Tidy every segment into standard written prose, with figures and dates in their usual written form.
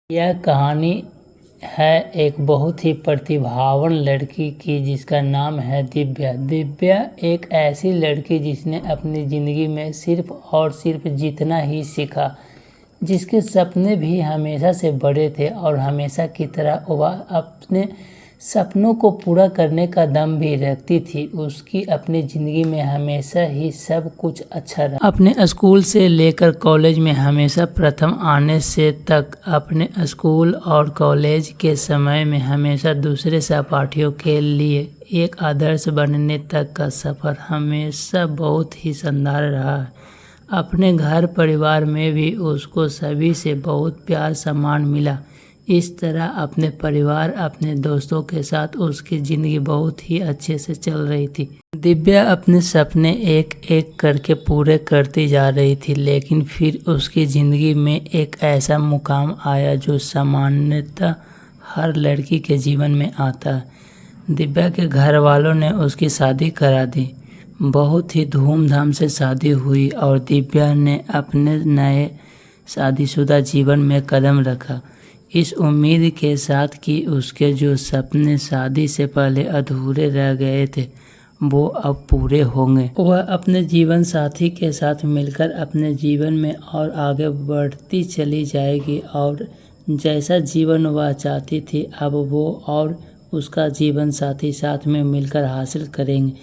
यह कहानी है एक बहुत ही प्रतिभावान लड़की की जिसका नाम है दिव्या। दिव्या एक ऐसी लड़की जिसने अपनी ज़िंदगी में सिर्फ और सिर्फ जीतना ही सीखा, जिसके सपने भी हमेशा से बड़े थे और हमेशा की तरह वह अपने सपनों को पूरा करने का दम भी रखती थी। उसकी अपनी ज़िंदगी में हमेशा ही सब कुछ अच्छा रहा। अपने स्कूल से लेकर कॉलेज में हमेशा प्रथम आने से तक, अपने स्कूल और कॉलेज के समय में हमेशा दूसरे सहपाठियों के लिए एक आदर्श बनने तक का सफ़र हमेशा बहुत ही शानदार रहा है। अपने घर परिवार में भी उसको सभी से बहुत प्यार सम्मान मिला। इस तरह अपने परिवार, अपने दोस्तों के साथ उसकी ज़िंदगी बहुत ही अच्छे से चल रही थी। दिव्या अपने सपने एक एक करके पूरे करती जा रही थी, लेकिन फिर उसकी ज़िंदगी में एक ऐसा मुकाम आया जो सामान्यतः हर लड़की के जीवन में आता है। दिव्या के घर वालों ने उसकी शादी करा दी। बहुत ही धूमधाम से शादी हुई और दिव्या ने अपने नए शादीशुदा जीवन में कदम रखा, इस उम्मीद के साथ कि उसके जो सपने शादी से पहले अधूरे रह गए थे वो अब पूरे होंगे। वह अपने जीवन साथी के साथ मिलकर अपने जीवन में और आगे बढ़ती चली जाएगी और जैसा जीवन वह चाहती थी अब वो और उसका जीवन साथी साथ में मिलकर हासिल करेंगे।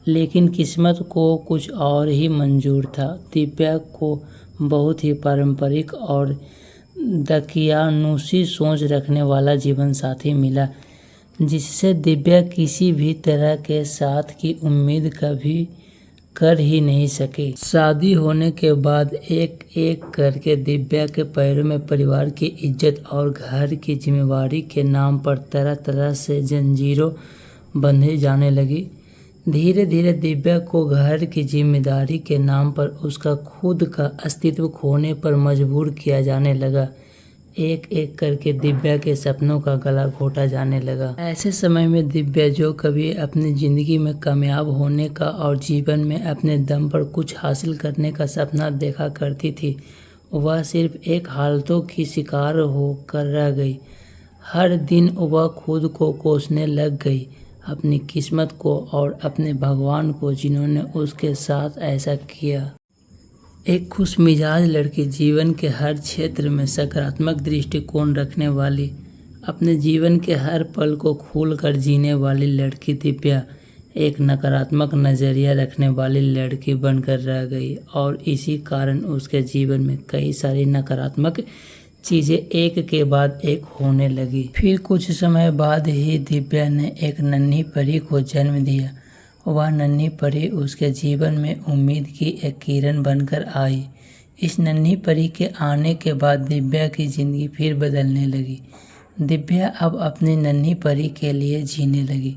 लेकिन किस्मत को कुछ और ही मंजूर था। दिव्या को बहुत ही पारंपरिक और दकियानुसी सोच रखने वाला जीवन साथी मिला, जिससे दिव्या किसी भी तरह के साथ की उम्मीद कभी कर ही नहीं सकी। शादी होने के बाद एक एक करके दिव्या के पैरों में परिवार की इज्जत और घर की जिम्मेवारी के नाम पर तरह तरह से जंजीरों बंधे जाने लगी। धीरे धीरे दिव्या को घर की जिम्मेदारी के नाम पर उसका खुद का अस्तित्व खोने पर मजबूर किया जाने लगा। एक एक करके दिव्या के सपनों का गला घोटा जाने लगा। ऐसे समय में दिव्या, जो कभी अपनी ज़िंदगी में कामयाब होने का और जीवन में अपने दम पर कुछ हासिल करने का सपना देखा करती थी, वह सिर्फ एक हालतों की शिकार होकर रह गई। हर दिन वह खुद को कोसने लग गई, अपनी किस्मत को और अपने भगवान को जिन्होंने उसके साथ ऐसा किया। एक खुशमिजाज लड़की, जीवन के हर क्षेत्र में सकारात्मक दृष्टिकोण रखने वाली, अपने जीवन के हर पल को खुलकर जीने वाली लड़की दिव्या एक नकारात्मक नज़रिया रखने वाली लड़की बनकर रह गई और इसी कारण उसके जीवन में कई सारी नकारात्मक चीज़ें एक के बाद एक होने लगी। फिर कुछ समय बाद ही दिव्या ने एक नन्ही परी को जन्म दिया। वह नन्ही परी उसके जीवन में उम्मीद की एक किरण बनकर आई। इस नन्ही परी के आने के बाद दिव्या की ज़िंदगी फिर बदलने लगी। दिव्या अब अपनी नन्ही परी के लिए जीने लगी।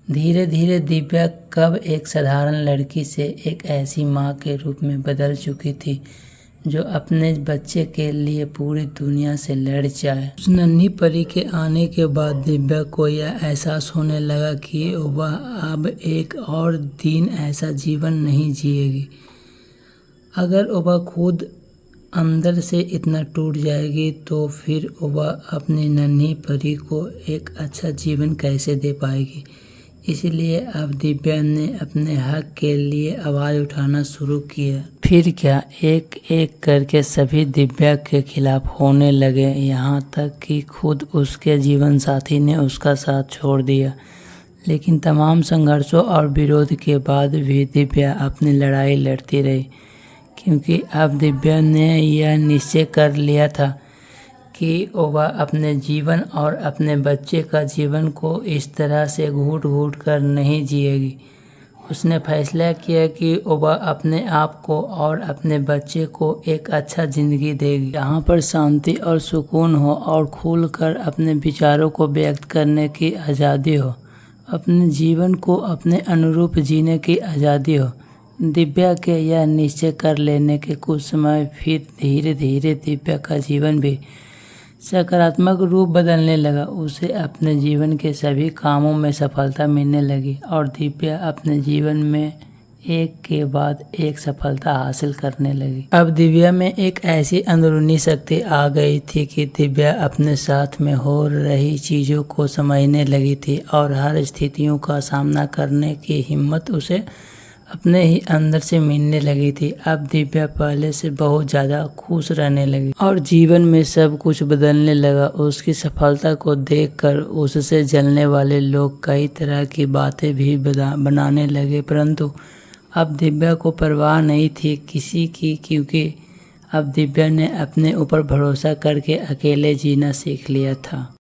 धीरे धीरे दिव्या कब एक साधारण लड़की से एक ऐसी माँ के रूप में बदल चुकी थी जो अपने बच्चे के लिए पूरी दुनिया से लड़ जाए। उस नन्ही परी के आने के बाद दिव्या को यह एहसास होने लगा कि वह अब एक और दिन ऐसा जीवन नहीं जिएगी। अगर वह खुद अंदर से इतना टूट जाएगी तो फिर वह अपनी नन्ही परी को एक अच्छा जीवन कैसे दे पाएगी। इसलिए अब दिव्या ने अपने हक के लिए आवाज़ उठाना शुरू किया। फिर क्या, एक एक करके सभी दिव्या के खिलाफ होने लगे, यहाँ तक कि खुद उसके जीवन साथी ने उसका साथ छोड़ दिया। लेकिन तमाम संघर्षों और विरोध के बाद भी दिव्या अपनी लड़ाई लड़ती रही, क्योंकि अब दिव्या ने यह निश्चय कर लिया था कि वह अपने जीवन और अपने बच्चे का जीवन को इस तरह से घूट घूट कर नहीं जिएगी। उसने फैसला किया कि वह अपने आप को और अपने बच्चे को एक अच्छा ज़िंदगी देगी, जहाँ पर शांति और सुकून हो और खुलकर अपने विचारों को व्यक्त करने की आज़ादी हो, अपने जीवन को अपने अनुरूप जीने की आज़ादी हो। दिव्या के यह निश्चय कर लेने के कुछ समय फिर धीरे धीरे दिव्या का जीवन भी सकारात्मक रूप बदलने लगा। उसे अपने जीवन के सभी कामों में सफलता मिलने लगी और दिव्या अपने जीवन में एक के बाद एक सफलता हासिल करने लगी। अब दिव्या में एक ऐसी अंदरूनी शक्ति आ गई थी कि दिव्या अपने साथ में हो रही चीज़ों को समझने लगी थी और हर स्थितियों का सामना करने की हिम्मत उसे अपने ही अंदर से मिलने लगी थी। अब दिव्या पहले से बहुत ज़्यादा खुश रहने लगी और जीवन में सब कुछ बदलने लगा। उसकी सफलता को देखकर उससे जलने वाले लोग कई तरह की बातें भी बनाने लगे, परंतु अब दिव्या को परवाह नहीं थी किसी की, क्योंकि अब दिव्या ने अपने ऊपर भरोसा करके अकेले जीना सीख लिया था।